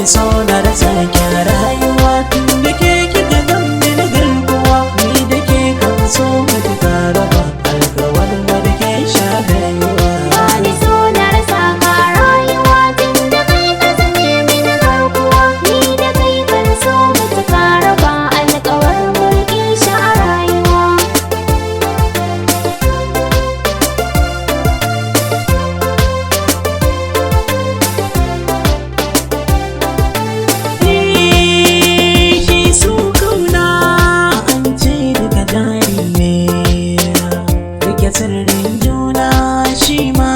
so na rasa ki a rayuwa. Tun da ke kika zambe na garkuwa, ni da ke kan so mutu tare ba, alkawarin mu da ke sha rayuwa. Bani so na rasa ka rayuwa, tun da kai ka zame mini garkuwa, ni da kai kan so mutu tare ba, alkawarin mu da ke sha rayuwa. Shi so kauna an ce duka jari ne, rike sirrin juna shi ma